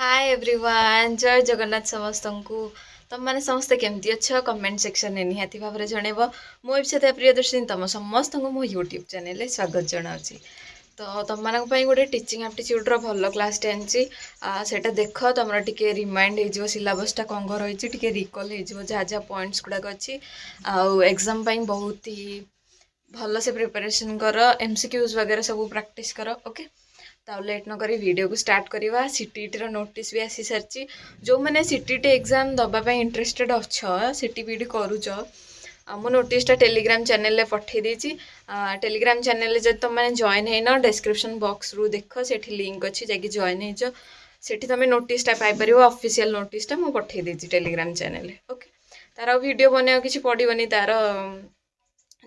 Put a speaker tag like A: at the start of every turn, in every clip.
A: Hi everyone जय जगन्नाथ समस्त को तुम मैंने समस्ते केमती अच्छ कमेंट सेक्शन में निहाती भाव में जनइब मुझे प्रियदर्शिनी तुम समस्त को मो यूट्यूब चैनल स्वागत जनावि। तो तुम मानक गोटे टीचिंग एप्टीट्यूड भल क्लास आनी सेटा देख तुम टे रिमाइंड हो सिलेबसटा कौन कौन रही टे रिकल हो जहाँ जहाँ पॉइंट्स गुड़ाक अच्छी एग्जाम बहुत ही भल से प्रिपरेशन कर एमसीक्यूज वगैरह सब प्रैक्टिस कर ओके। तो लेट न करी वीडियो को स्टार्ट करवा। सीटीटी रो नोटिस भी आसी सारी जो मैंने सीटीटी एग्जाम दबापी इंटरेस्टेड अच्छा सीटीपीटी करुच मो नोटिसटा टेलीग्राम चैनल रे पठे देछि। टेलीग्राम चैनल रे जब तुम मैंने जॉइन है न डिस्क्रिप्शन बॉक्स रु देख सेठी लिंक अच्छी जाकि जॉइन हो सेठी तुम नोटिसटा पाइपर ऑफिशियल नोटिसटा मु पठे देछि टेलीग्राम चैनल ओके। तार वीडियो बना किसी पड़ोनी तार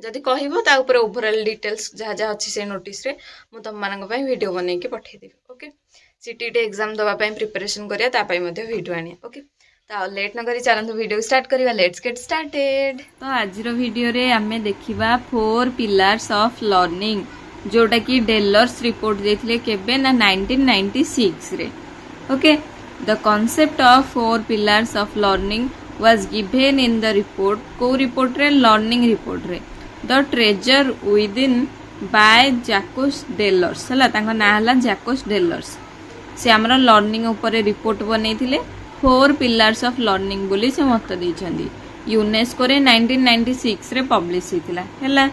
A: जदि कहता ओभरऑल डिटेल्स जहाँ जहाँ अच्छी से नोटिस रे मु तुम मानक वीडियो बन के पठेदेवी ओके। सीटीटी एग्जाम दवाई प्रिपरेशन करिया वीडियो आनी ओके। तो लेट न करी चलते वीडियो स्टार्ट करिया। Let's get started. तो आज वीडियो रे आमे देखिबा 4 पिलर्स ऑफ लर्निंग जोटा कि डेलर्स रिपोर्ट देथिले केबे ना 1996 रे okay. The concept of 4 pillars of learning was given in the report को रिपोर्ट रे लर्निंग रिपोर्ट रे द ट्रेजर विदिन बाय जैकोस डेलर्स है ना जैकोस डेलर्स से आमर लर्निंग ऊपर रिपोर्ट बन 4 पिलर्स ऑफ लर्निंग बोली से मत देइछंदी यूनेस्को रे 1996 रे पब्लिश हितला हैला।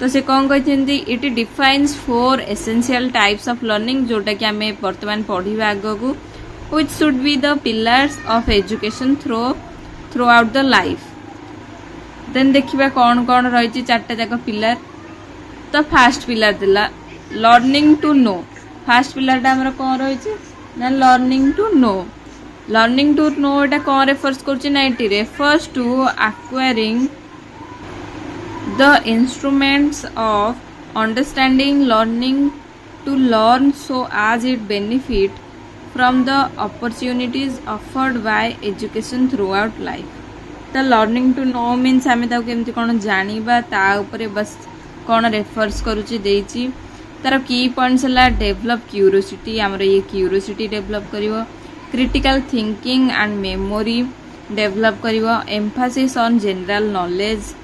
A: तो से कौन कहते it defines 4 essential types of learning जोटा कि आम बर्तमान पढ़ा आग को which should be the pillars of education throughout the life. Then देखिबा कौन कौन रही 4टा जाक पिलर। तो फास्ट पिलर दिला लर्निंग टू नो। फास्ट पिलरटा हमर कौन रही ना learning to know. Learning to know एटा कौन रेफर्स करछि ना it refers to acquiring the instruments of understanding learning to learn so as it benefit from the opportunities offered by education throughout life. तो learning to know means आम केमती कौन जाना ताऊपर बस कौन रेफर्स करुच्ची देइछि। तार की पॉइंट्स है डेवलप क्यूरियोसिटी आमर ये क्यूरियोसिटी डेवलप करिवो। Critical thinking and memory develop करिवो। Emphasis on general knowledge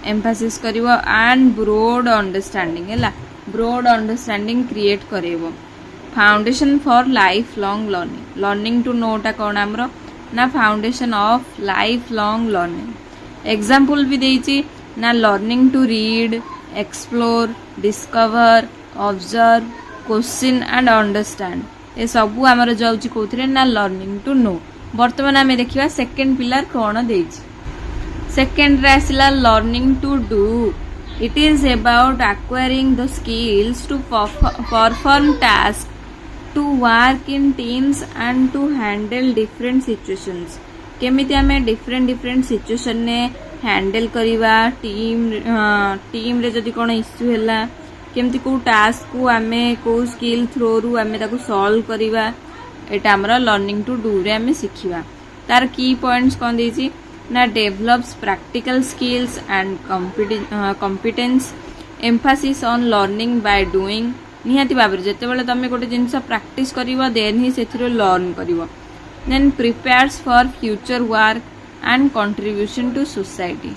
A: emphasis करिवो एंड ब्रॉड अंडरस्टैंडिंग है ब्रॉड अंडरस्टैंडिंग क्रिएट करिवो। Foundation for life long learning. Learning to नोटा कौन आमर ना foundation of life long learning. Example भी देइछि ना learning to read explore discover observe question and understand ये सबू आमर जाउछि कोथरे ना लर्निंग टू नो। वर्तमान आमे देखिबा सेकंड पिलर कौन देइछि। सेकंड रे आसिला learning to do. It is about acquiring the skills to perform task to work in teams and to handle different situations। केमिति आमे different situation ने हैंडल करिवा टीम रे जदि कोन इश्यू हैला केमिति को टास्क को आमे को स्किल थ्रू रु आमे ताको सॉल्व करिवा एटा हमरा लर्निंग टू डू रे आमे सिखिवा। तार की पॉइंट्स कोन देछि ना develops practical skills and competence. Emphasis on learning by doing निहाती भाव जिते तुम गोटे जिनस प्रैक्टिस कर देन ही से लर्न कर। Then prepares for future work and contribution to society.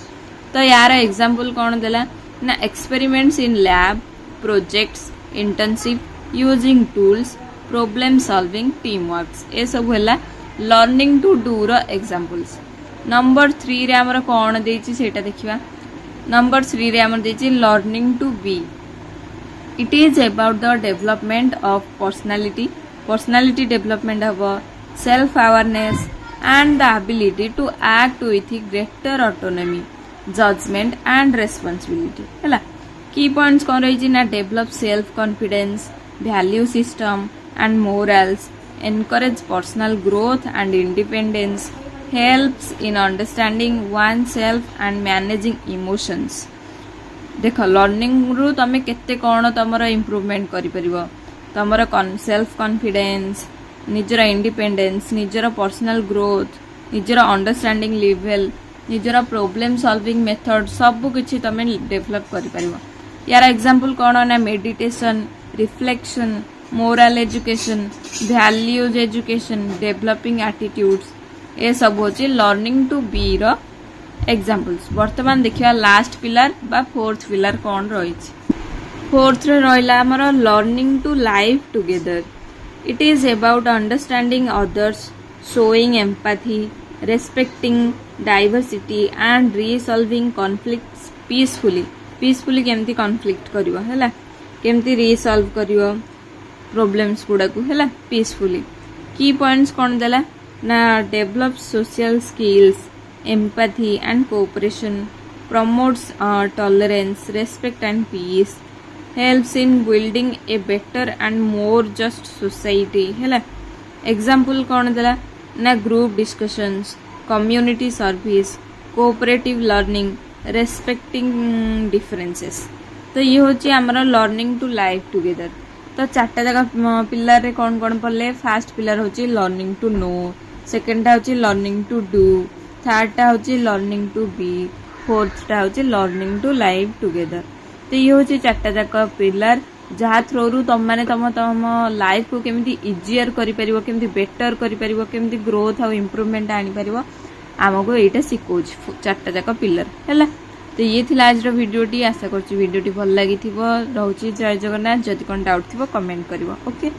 A: तो यार एग्जांपल कौन देला ना experiments in lab projects internship using tools problem solving team works ये सब है लर्निंग टू डू रो एग्जांपल्स। नंबर 3 रे हमर कौन देछि सेटा देखिबा। नंबर 3 रे हमर देछि learning to be. It is about the development of personality development of self-awareness and the ability to act with greater autonomy, judgment and responsibility। है की पॉइंट्स कौन रही ना develop self confidence value system and morals encourage personal growth and independence helps in understanding one self and managing emotions. देख learning रु तुम केते कौन तुम इम्प्रूवमेंट कर तुम सेल्फ कॉन्फिडेंस निजर इंडिपेंडेंस निजर पर्सनल ग्रोथ निजर अंडरस्टैंडिंग लेवल निजर प्रॉब्लम सॉल्विंग मेथड सब किछि तुम डेवलप कर। यार एग्जांपल कौन ना meditation reflection morale education, values education, developing attitudes, ये सब होची लर्निंग टू बी रो एग्जांपल्स। वर्तमान देखिया लास्ट पिलर बा फोर्थ पिलर कौन रही। फोर्थ रे रहिला हमर learning to live together. It is about understanding others, showing empathy, respecting diversity and resolving conflicts peacefully. Peacefully केमती कॉन्फ्लिक्ट करिवो हैला, केमती रिसॉल्व करिवो प्रॉब्लम्स गुडा को हैला पीसफुली। की पॉइंट्स कौन देला ना develop social skills, empathy and cooperation, promotes tolerance, respect and peace, helps in building a better and more just society हैला। एग्जांपल कौन देला ना group discussions, community service, cooperative learning, respecting differences. तो ये होची हमरा लर्निंग टू लाइव टुगेदर। तो चारटा जगह पिलर रे कौन कौन पड़ले, फास्ट पिलर होची लर्निंग टू नो, सेकेंड टा होची लर्निंग टू डू, थर्ड टा होची लर्निंग टू बी, फोर्थ टा होची लर्निंग टू लाइव टुगेदर। तो ये होची चारटा जगह पिलर जहाँ थ्रोरू तुम मैंने तुम लाइफ को केमिति इजियर करि परिबो, केमिति बेटर करि परिबो, केमिति ग्रोथ और इम्प्रूवमेंट आनि परिबो आमको एटा सिखोज चारटा जाक पिलर हैला। तो ये थिला आज वीडियोटी। आशा करछि वीडियोटी भल लागि थिबो। रहउछि जय जगन्नाथ। जदि कोन डाउट थिबो कमेंट करिवो। ओके।